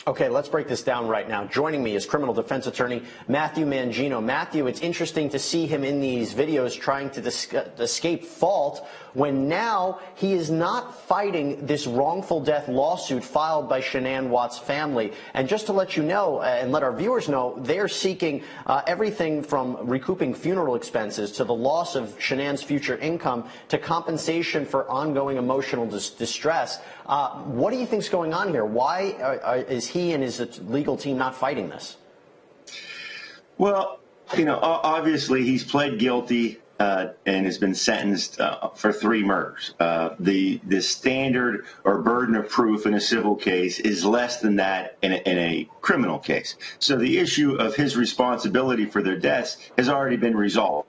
Okay, let's break this down right now. Joining me is criminal defense attorney Matthew Mangino. Matthew, it's interesting to see him in these videos trying to escape fault when now he is not fighting this wrongful death lawsuit filed by Shanann Watts' family. And just to let you know and let our viewers know, they're seeking everything from recouping funeral expenses to the loss of Shanann's future income to compensation for ongoing emotional distress. What do you think is going on here? Why is he and his legal team not fighting this? Well, you know, obviously he's pled guilty and has been sentenced for 3 murders. The standard or burden of proof in a civil case is less than that in a criminal case. So the issue of his responsibility for their deaths has already been resolved.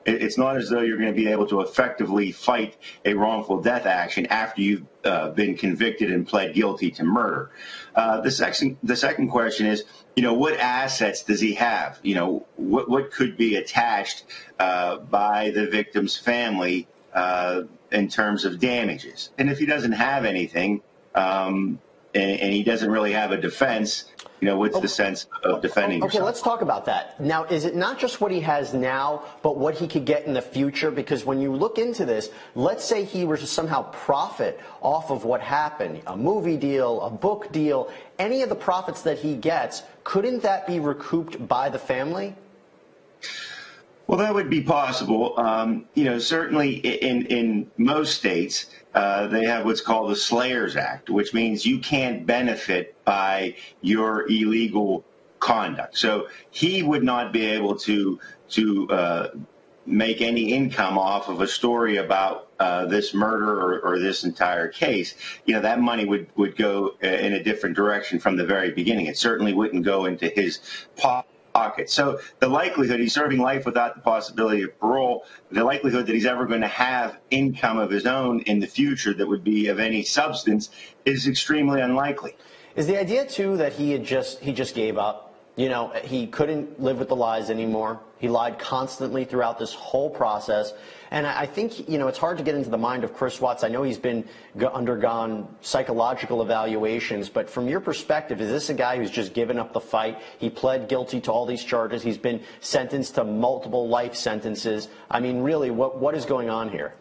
It's not as though you're going to be able to effectively fight a wrongful death action after you've been convicted and pled guilty to murder. The second question is, you know, what assets does he have? You know, what could be attached by the victim's family in terms of damages? And if he doesn't have anything and he doesn't really have a defense, you know, what's the sense of defending yourself? Okay, let's talk about that. Now, is it not just what he has now, but what he could get in the future? Because when you look into this, let's say he were to somehow profit off of what happened, a movie deal, a book deal, any of the profits that he gets, couldn't that be recouped by the family? Well, that would be possible. You know, certainly in most states, they have what's called the Slayers Act, which means you can't benefit by your illegal conduct. So he would not be able to make any income off of a story about this murder or this entire case. You know, that money would go in a different direction from the very beginning. It certainly wouldn't go into his pocket. So the likelihood he's serving life without the possibility of parole, the likelihood that he's ever going to have income of his own in the future that would be of any substance is extremely unlikely. Is the idea, too, that he just gave up? You know, he couldn't live with the lies anymore. He lied constantly throughout this whole process. And I think, you know, it's hard to get into the mind of Chris Watts. I know he's been undergone psychological evaluations, but from your perspective, is this a guy who's just given up the fight? He pled guilty to all these charges. He's been sentenced to multiple life sentences. I mean, really, what is going on here?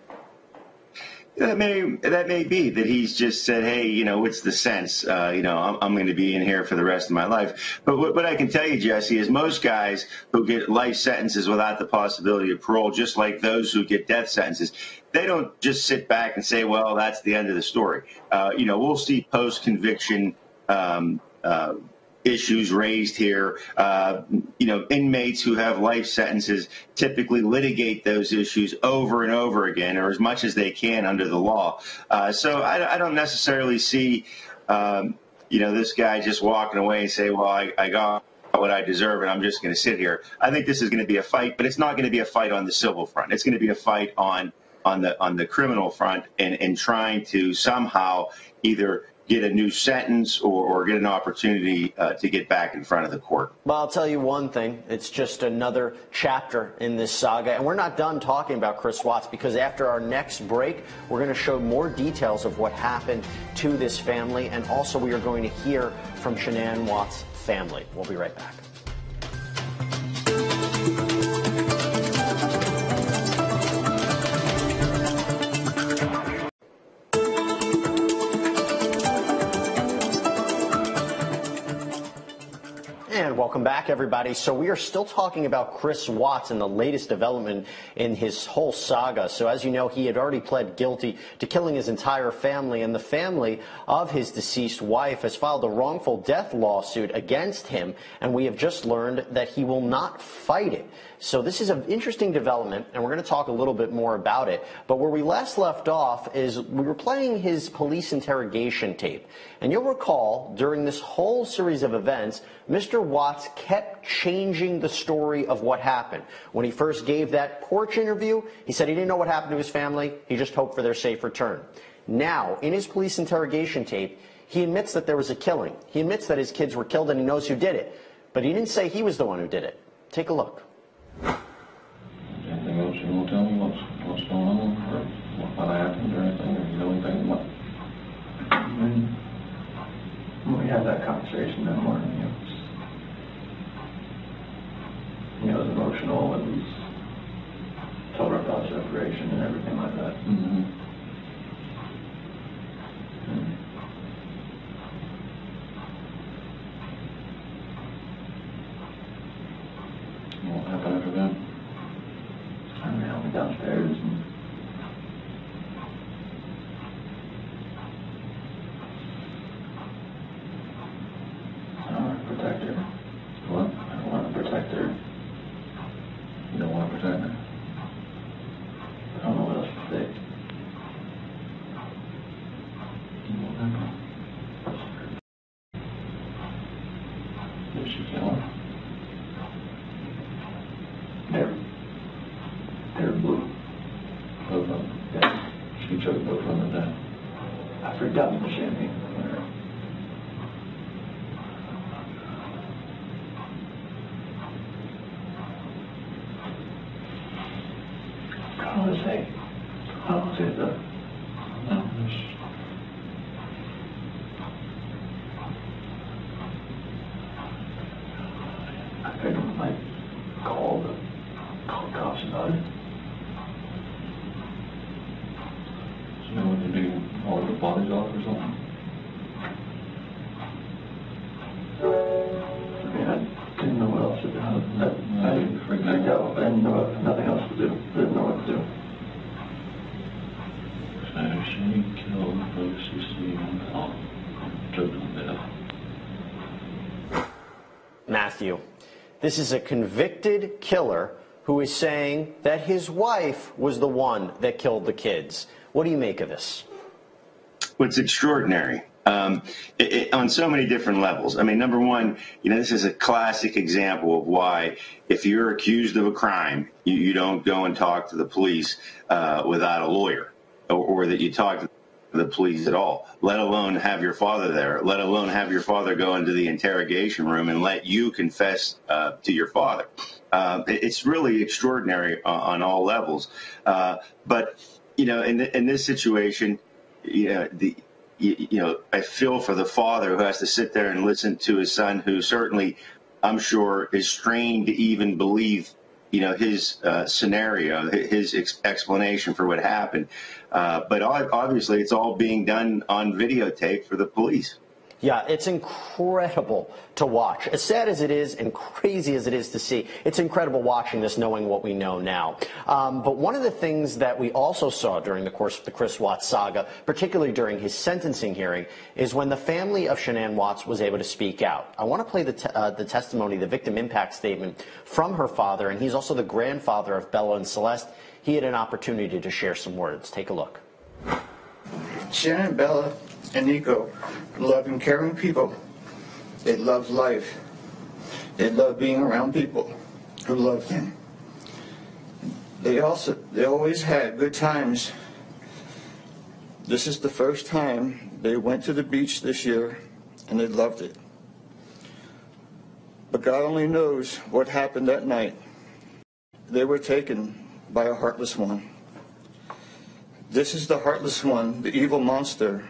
That may be that he's just said, hey, you know, what's the sense? You know, I'm going to be in here for the rest of my life. But what I can tell you, Jesse, is most guys who get life sentences without the possibility of parole, just like those who get death sentences, they don't just sit back and say, well, that's the end of the story. You know, we'll see post-conviction issues raised here. You know, inmates who have life sentences typically litigate those issues over and over again, or as much as they can under the law. So I don't necessarily see, you know, this guy just walking away and say, well, I got what I deserve and I'm just going to sit here. I think this is going to be a fight, but it's not going to be a fight on the civil front. It's going to be a fight on the criminal front and trying to somehow either get a new sentence or get an opportunity to get back in front of the court. Well, I'll tell you one thing. It's just another chapter in this saga. And we're not done talking about Chris Watts, because after our next break, we're going to show more details of what happened to this family. And also we are going to hear from Shanann Watts' family. We'll be right back. And welcome back, everybody. So we are still talking about Chris Watts and the latest development in his whole saga. So as you know, he had already pled guilty to killing his entire family, and the family of his deceased wife has filed a wrongful death lawsuit against him, and we have just learned that he will not fight it. So this is an interesting development, and we're going to talk a little bit more about it. But where we last left off is we were playing his police interrogation tape. And you'll recall, during this whole series of events, Mr. Watts kept changing the story of what happened. When he first gave that porch interview, he said he didn't know what happened to his family. He just hoped for their safe return. Now, in his police interrogation tape, he admits that there was a killing. He admits that his kids were killed and he knows who did it. But he didn't say he was the one who did it. Take a look. Anything else you want to tell me? What's going on, or what happened, or anything? Or you know anything about? Well, had that conversation that morning. It was emotional, and we told her about separation and everything like that. Mm-hmm. What happened after that? I went downstairs and I want to protect her. What? I want to protect her. You don't want to protect her? I don't know what else to say. What happened? Did she kill her? They're blue. Both of them? Yeah. She took both of them to death. I forgot the champagne. How was it though? No, I couldn't call the cops about it. So you know what to do? All the bodies off or something? I mean, I didn't know what else to do. I didn't freak out. I didn't know nothing else to do. Didn't know what to do. So she killed Lucy Stevens. Took them there. Matthew, this is a convicted killer who is saying that his wife was the one that killed the kids. What do you make of this? Well, it's extraordinary on so many different levels. I mean, number one, this is a classic example of why if you're accused of a crime, you don't go and talk to the police without a lawyer, or that you talk to the police at all, let alone have your father there, let alone have your father go into the interrogation room and let you confess to your father. It's really extraordinary on all levels. But in this situation, I feel for the father who has to sit there and listen to his son, who certainly, I'm sure, is strained to even believe his scenario, his explanation for what happened. But obviously, it's all being done on videotape for the police. Yeah, it's incredible to watch. As sad as it is and crazy as it is to see, it's incredible watching this, knowing what we know now. But one of the things that we also saw during the course of the Chris Watts saga, particularly during his sentencing hearing, is when the family of Shanann Watts was able to speak out. I want to play the testimony, the victim impact statement from her father, and he's also the grandfather of Bella and Celeste. He had an opportunity to share some words. Take a look. Shanann, Bella, and Nico love and caring people. They love life. They love being around people who love them. They always had good times. This is the first time they went to the beach this year, and they loved it. But God only knows what happened that night. They were taken by a heartless one. This is the heartless one, the evil monster,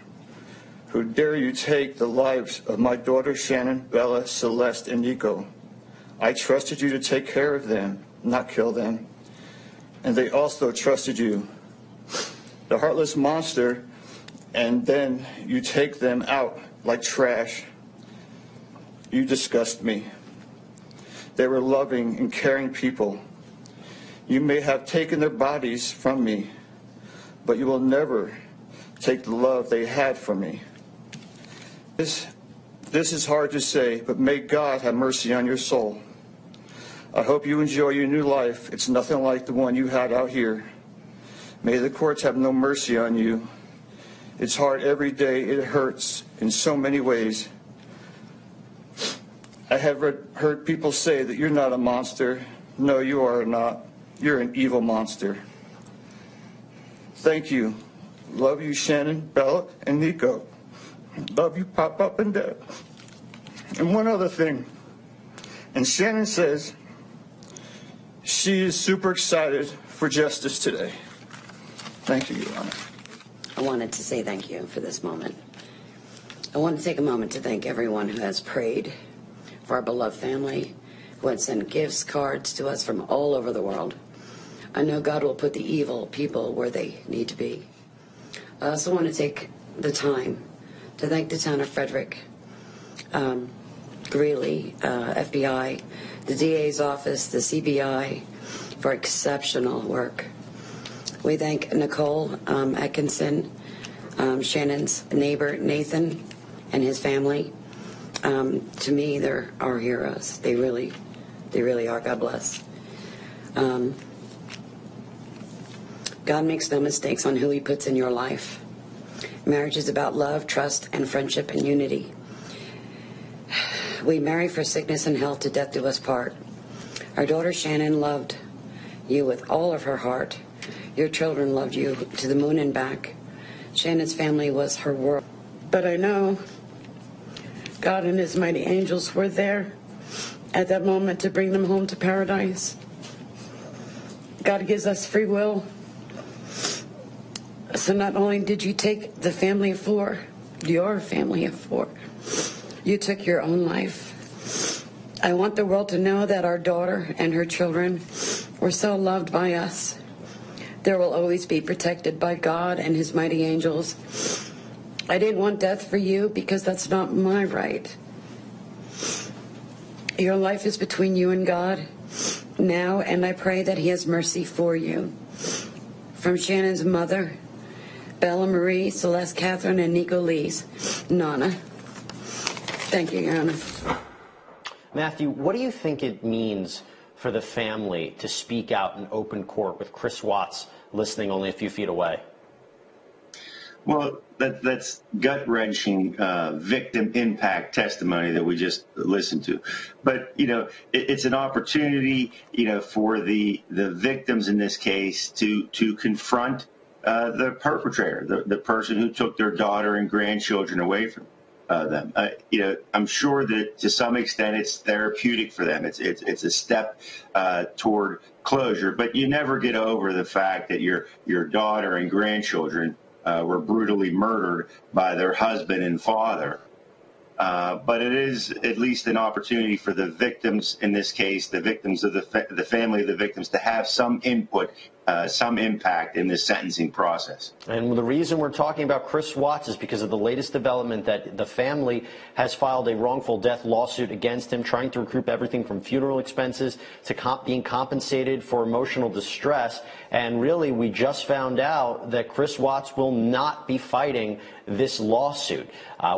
who dare you take the lives of my daughter Shanann, Bella, Celeste, and Nico. I trusted you to take care of them, not kill them. And they also trusted you. The heartless monster, and then you take them out like trash. You disgust me. They were loving and caring people. You may have taken their bodies from me, but you will never take the love they had for me. This is hard to say, but may God have mercy on your soul. I hope you enjoy your new life. It's nothing like the one you had out here. May the courts have no mercy on you. It's hard every day. It hurts in so many ways. I have heard people say that you're not a monster. No, you are not. You're an evil monster. Thank you. Love you, Shanann, Bella, and Nico. Love you, Pop Up and Dad. And one other thing. And Shanann says she is super excited for justice today. Thank you, Your Honor. I wanted to say thank you for this moment. I want to take a moment to thank everyone who has prayed for our beloved family, who had sent gifts, cards to us from all over the world. I know God will put the evil people where they need to be. I also want to take the time to thank the town of Frederick, Greeley, FBI, the DA's office, the CBI, for exceptional work. We thank Nicole Atkinson, Shannon's neighbor, Nathan, and his family. To me, they're our heroes. They really are. God bless. God makes no mistakes on who he puts in your life. Marriage is about love, trust, and friendship and unity. We marry for sickness and health, to death do us part. Our daughter Shannon loved you with all of her heart. Your children loved you to the moon and back. Shannon's family was her world. But I know God and his mighty angels were there at that moment to bring them home to paradise. God gives us free will. So not only did you take the family of four, your family of four, you took your own life. I want the world to know that our daughter and her children were so loved by us. There will always be protected by God and his mighty angels. I didn't want death for you because that's not my right. Your life is between you and God now, and I pray that he has mercy for you. From Shannon's mother, Bella Marie, Celeste Catherine, and Nico Lee's Nana. Thank you, Your Honor. Matthew, what do you think it means for the family to speak out in open court with Chris Watts listening only a few feet away? Well, that's gut-wrenching victim impact testimony that we just listened to. But, it's an opportunity, for the victims in this case to confront the perpetrator, the person who took their daughter and grandchildren away from them. I'm sure that to some extent it's therapeutic for them. It's a step toward closure, but you never get over the fact that your daughter and grandchildren were brutally murdered by their husband and father. But it is at least an opportunity for the victims, in this case, the victims of the family of the victims, to have some input, some impact in this sentencing process. And the reason we're talking about Chris Watts is because of the latest development that the family has filed a wrongful death lawsuit against him, trying to recoup everything from funeral expenses to being compensated for emotional distress. And really, we just found out that Chris Watts will not be fighting this lawsuit.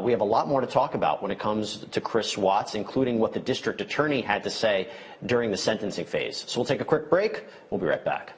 We have a lot more to talk about when it comes to Chris Watts, including what the district attorney had to say during the sentencing phase. So we'll take a quick break. We'll be right back.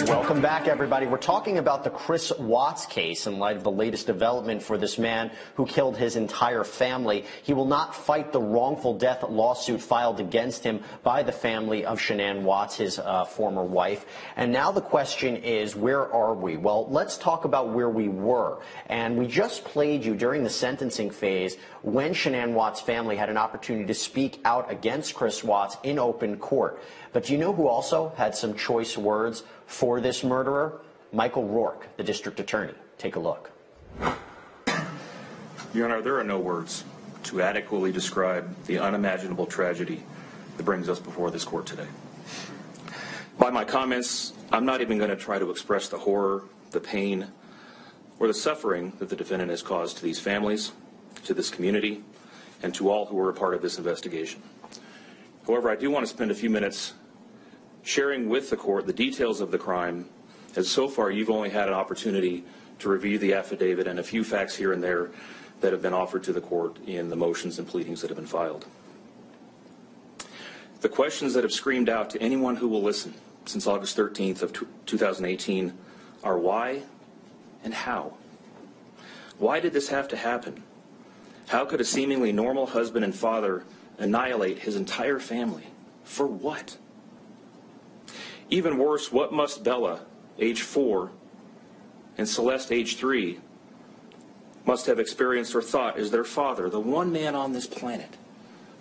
Welcome back, everybody. We're talking about the Chris Watts case in light of the latest development for this man who killed his entire family. He will not fight the wrongful death lawsuit filed against him by the family of Shanann Watts, his former wife. And now the question is, where are we? Well, let's talk about where we were. And we just played you during the sentencing phase when Shanann Watts' family had an opportunity to speak out against Chris Watts in open court. But do you know who also had some choice words for this murderer? Michael Rourke, the district attorney. Take a look. Your Honor, there are no words to adequately describe the unimaginable tragedy that brings us before this court today. By my comments, I'm not even going to try to express the horror, the pain, or the suffering that the defendant has caused to these families, to this community, and to all who were a part of this investigation. However, I do want to spend a few minutes sharing with the court the details of the crime, as so far you've only had an opportunity to review the affidavit and a few facts here and there that have been offered to the court in the motions and pleadings that have been filed. The questions that have screamed out to anyone who will listen since August 13th of 2018 are why and how. Why did this have to happen? How could a seemingly normal husband and father annihilate his entire family? For what? Even worse, what must Bella, age 4, and Celeste, age 3, must have experienced or thought is their father, the one man on this planet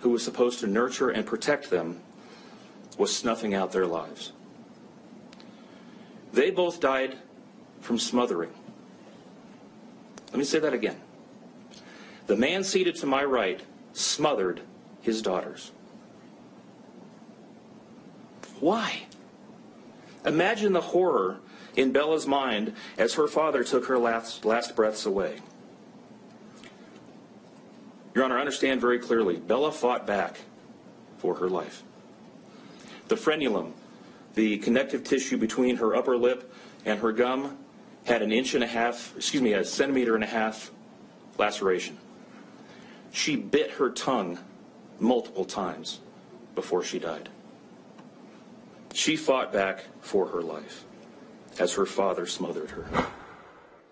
who was supposed to nurture and protect them, was snuffing out their lives. They both died from smothering. Let me say that again. The man seated to my right smothered his daughters. Why? Imagine the horror in Bella's mind as her father took her last breaths away. Your Honor, understand very clearly, Bella fought back for her life. The frenulum, the connective tissue between her upper lip and her gum, had a centimeter and a half laceration. She bit her tongue multiple times before she died. She fought back for her life as her father smothered her.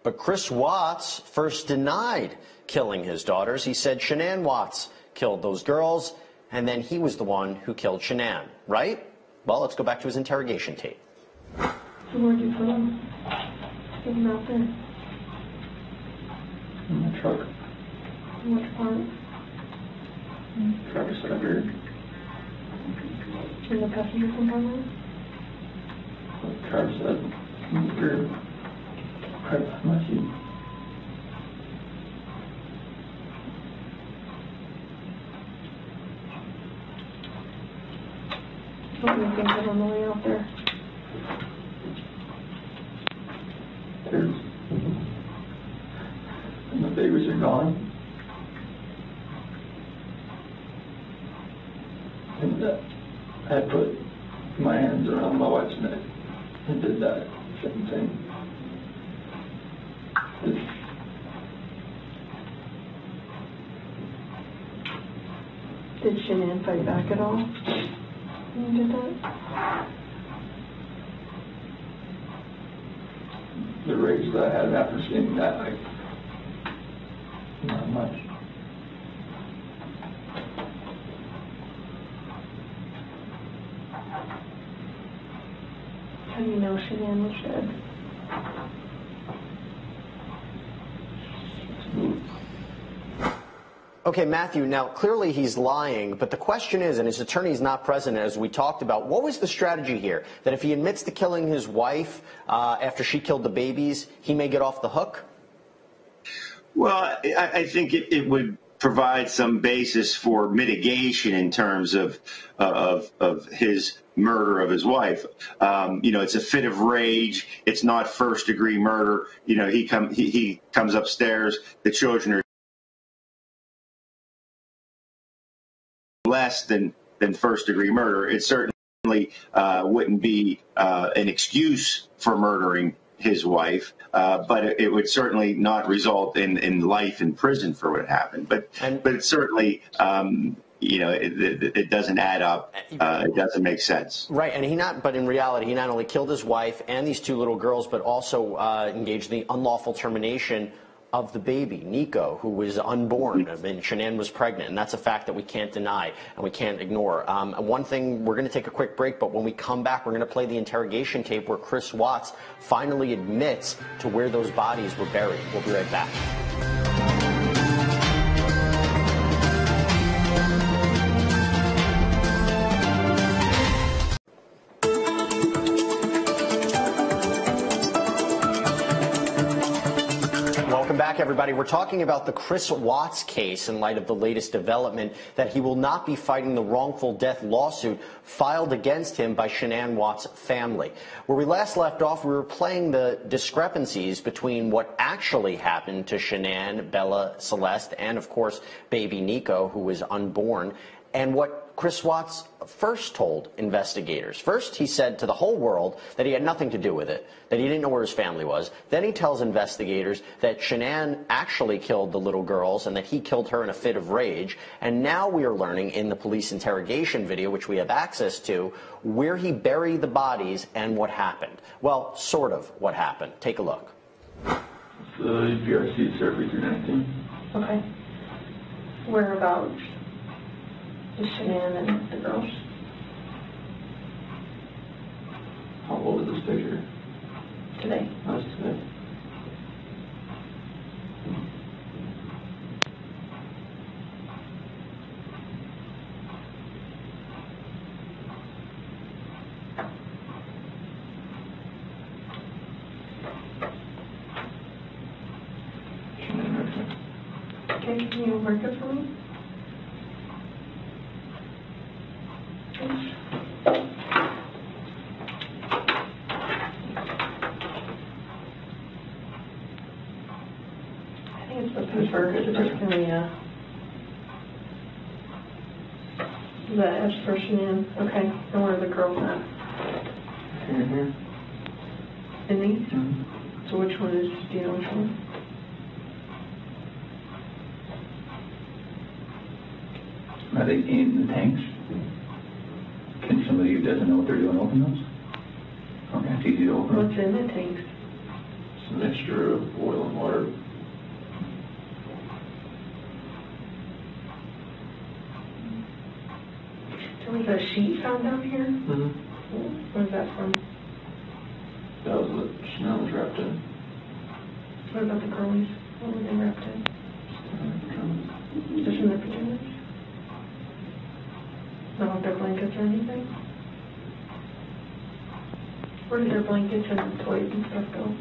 But Chris Watts first denied killing his daughters. He said Shanann Watts killed those girls, and then he was the one who killed Shanann, right? Well, let's go back to his interrogation tape. So where'd you put him? Get him out there. In the truck. In which part? Driver's side rear. In the passenger compartment? Driver's side rear. Right behind my seat. What do you think of on the way out there? There's... And the babies are gone. And I put my hands around my wife's neck and did that same thing. Did Shanann fight back at all when you did that? The rage that I had after seeing that, like, not much. How do you know Shanann was dead? Okay, Matthew, now clearly he's lying, but the question is, and his attorney's not present as we talked about, what was the strategy here? That if he admits to killing his wife after she killed the babies, he may get off the hook? Well, I think it would provide some basis for mitigation in terms of his murder of his wife. It's a fit of rage. It's not first-degree murder. He comes upstairs. The children are less than first-degree murder. It certainly wouldn't be an excuse for murdering his wife, but it would certainly not result in life in prison for what happened. But it certainly, it doesn't add up. It doesn't make sense. Right, and but in reality, he not only killed his wife and these two little girls, but also engaged in the unlawful termination of the baby, Nico, who was unborn. I mean, Shanann was pregnant, and that's a fact that we can't deny and we can't ignore. One thing, we're going to take a quick break, but when we come back, we're going to play the interrogation tape where Chris Watts finally admits to where those bodies were buried. We'll be right back. Welcome back, everybody. We're talking about the Chris Watts case in light of the latest development that he will not be fighting the wrongful death lawsuit filed against him by Shanann Watts' family. Where we last left off, we were playing the discrepancies between what actually happened to Shanann, Bella, Celeste, and, of course, baby Nico, who was unborn, and what Chris Watts first told investigators. First, he said to the whole world that he had nothing to do with it, that he didn't know where his family was. Then he tells investigators that Shanann actually killed the little girls and that he killed her in a fit of rage. And now we are learning in the police interrogation video, which we have access to, where he buried the bodies and what happened. Well, sort of what happened. Take a look. So PRC survey 319. Okay. Whereabouts is Shanann and the girls? How old is this picture? Today. That's today. Okay, can you mark it for me? I think it's the Pittsburgh. Is it just gonna be the S for Shanann? Okay, and where are the girls at? In these? So which one is, do you know which one? Are they in the tanks? Can somebody who doesn't know what they're doing open those? Okay, it's easy to open. What's in the tanks? It's a mixture of oil and water. There was a sheet found down here? Where's that from? That was what Chanel was wrapped in. What about the girlies? What were they wrapped in? Just in their pajamas? Not with their blankets or anything? Where did their blankets and toys and stuff go?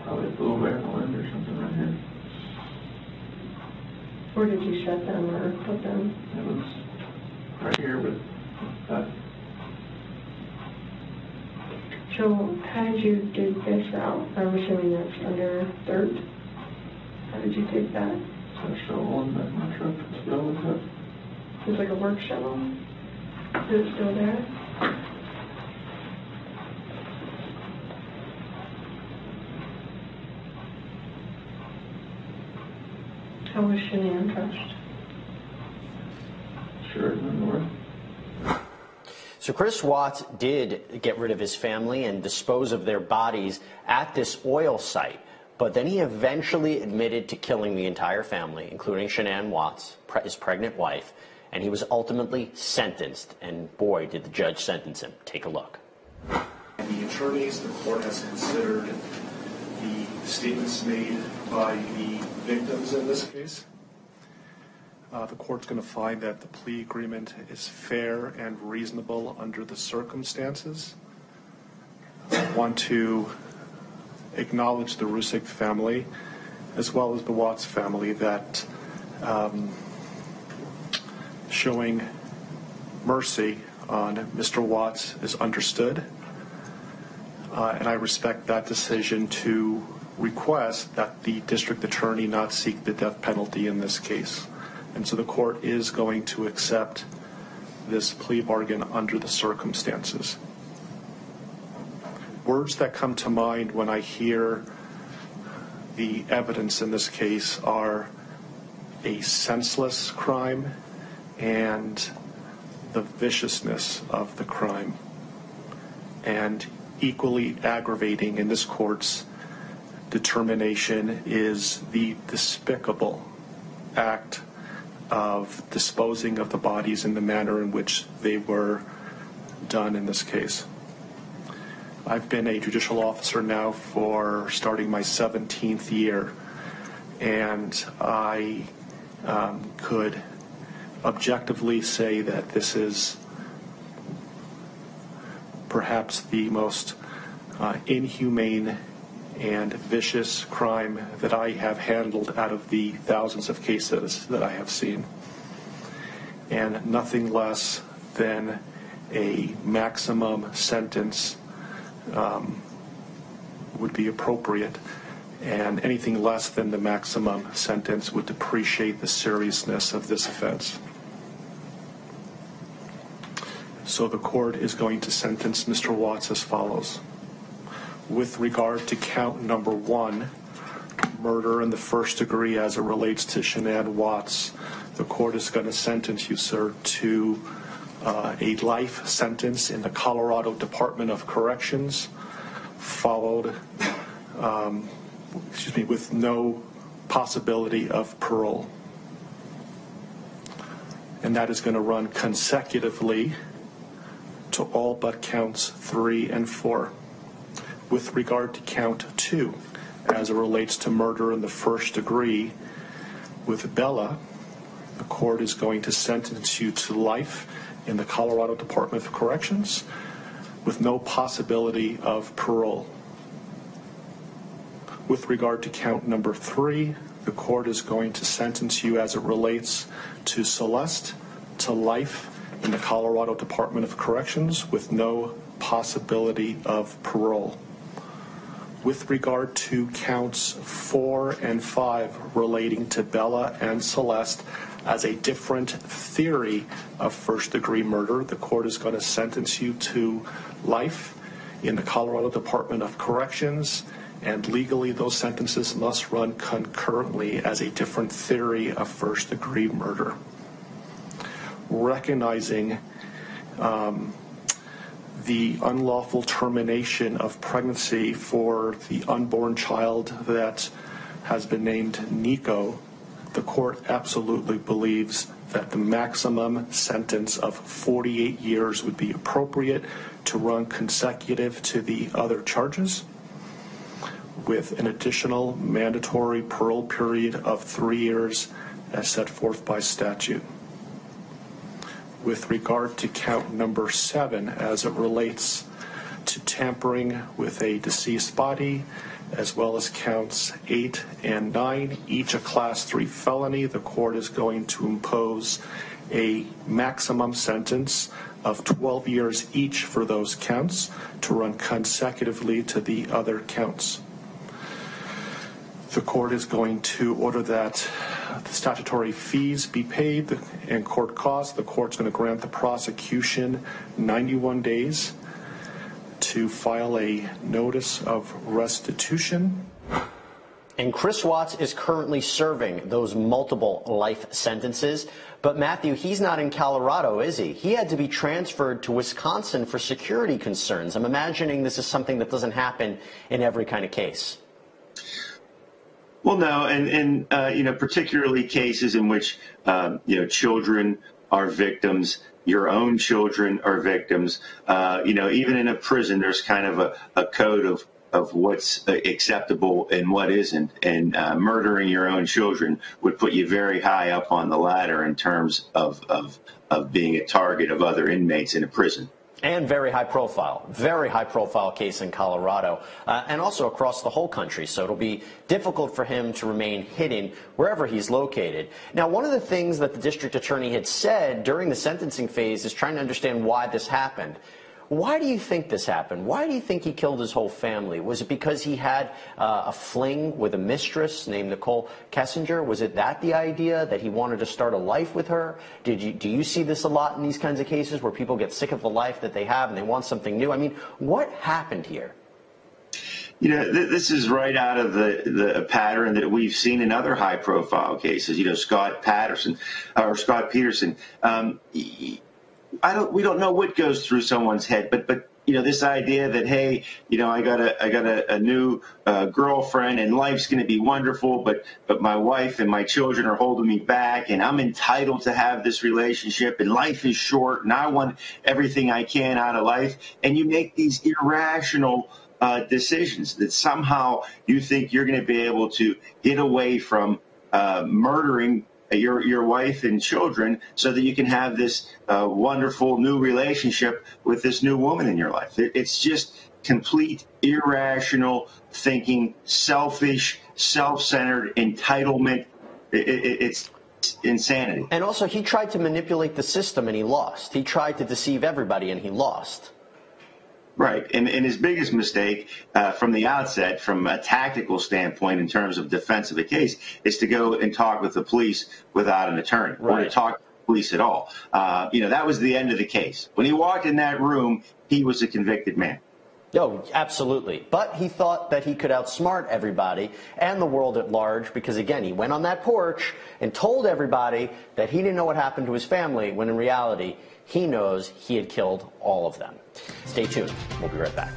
Probably a blue raffle or something right here. Where did you set them or put them? It was right here with that. So how did you dig this out? I'm assuming that's under dirt. How did you dig that? It's a shovel in my truck. It's filled with it. It's like a work shovel. Is it still there? How was Shanann touched? Sure, in the north. So Chris Watts did get rid of his family and dispose of their bodies at this oil site, but then he eventually admitted to killing the entire family, including Shanann Watts, his pregnant wife, and he was ultimately sentenced, and boy, did the judge sentence him. Take a look. And the attorneys, the court has considered the statements made by the victims in this case. The court's going to find that the plea agreement is fair and reasonable under the circumstances. I want to acknowledge the Rusick family as well as the Watts family that showing mercy on Mr. Watts is understood. And I respect that decision to request that the district attorney not seek the death penalty in this case. And so the court is going to accept this plea bargain under the circumstances. Words that come to mind when I hear the evidence in this case are a senseless crime and the viciousness of the crime. And equally aggravating in this court's determination is the despicable act of disposing of the bodies in the manner in which they were done in this case. I've been a judicial officer now for starting my 17th year, and I could objectively say that this is perhaps the most inhumane and vicious crime that I have handled out of the thousands of cases that I have seen. And nothing less than a maximum sentence would be appropriate, and anything less than the maximum sentence would depreciate the seriousness of this offense. So the court is going to sentence Mr. Watts as follows. With regard to count number 1, murder in the first degree as it relates to Shanann Watts, the court is going to sentence you, sir, to a life sentence in the Colorado Department of Corrections, followed, with no possibility of parole. And that is going to run consecutively to all but counts 3 and 4. With regard to count 2, as it relates to murder in the first degree with Bella, the court is going to sentence you to life in the Colorado Department of Corrections with no possibility of parole. With regard to count number 3, the court is going to sentence you as it relates to Celeste to life in the Colorado Department of Corrections with no possibility of parole. With regard to counts 4 and 5 relating to Bella and Celeste as a different theory of first-degree murder, the court is going to sentence you to life in the Colorado Department of Corrections, and legally those sentences must run concurrently as a different theory of first-degree murder. Recognizing the unlawful termination of pregnancy for the unborn child that has been named Nico, the court absolutely believes that the maximum sentence of 48 years would be appropriate to run consecutive to the other charges, with an additional mandatory parole period of 3 years as set forth by statute. With regard to count number 7 as it relates to tampering with a deceased body, as well as counts 8 and 9, each a class 3 felony, the court is going to impose a maximum sentence of 12 years each for those counts to run consecutively to the other counts. The court is going to order that the statutory fees be paid and court costs. The court's going to grant the prosecution 91 days to file a notice of restitution. And Chris Watts is currently serving those multiple life sentences. But Matthew, he's not in Colorado, is he? He had to be transferred to Wisconsin for security concerns. I'm imagining this is something that doesn't happen in every kind of case. Well, no, and particularly cases in which, children are victims, your own children are victims. Even in a prison, there's kind of a code of what's acceptable and what isn't. And murdering your own children would put you very high up on the ladder in terms of being a target of other inmates in a prison. And very high profile case in Colorado, and also across the whole country. So it'll be difficult for him to remain hidden wherever he's located. Now, one of the things that the district attorney had said during the sentencing phase is trying to understand why this happened. Why do you think this happened? Why do you think he killed his whole family? Was it because he had a fling with a mistress named Nicole Kessinger? Was it that the idea that he wanted to start a life with her? Do you see this a lot in these kinds of cases where people get sick of the life that they have and they want something new? I mean, what happened here? This is right out of the pattern that we've seen in other high-profile cases. Scott Peterson. We don't know what goes through someone's head, but this idea that, hey, I got a new girlfriend and life's going to be wonderful, but my wife and my children are holding me back, and I'm entitled to have this relationship, and life is short, and I want everything I can out of life, and you make these irrational decisions that somehow you think you're going to be able to get away from murdering your wife and children so that you can have this wonderful new relationship with this new woman in your life. It's just complete irrational thinking, selfish, self-centered entitlement. It's insanity. And also, he tried to manipulate the system and he lost. He tried to deceive everybody and he lost. Right. And his biggest mistake from the outset, from a tactical standpoint in terms of defense of the case, is to go and talk with the police without an attorney, or to talk to the police at all. That was the end of the case. When he walked in that room, he was a convicted man. No, absolutely. But he thought that he could outsmart everybody and the world at large because, again, he went on that porch and told everybody that he didn't know what happened to his family, when in reality, he knows he had killed all of them. Stay tuned. We'll be right back.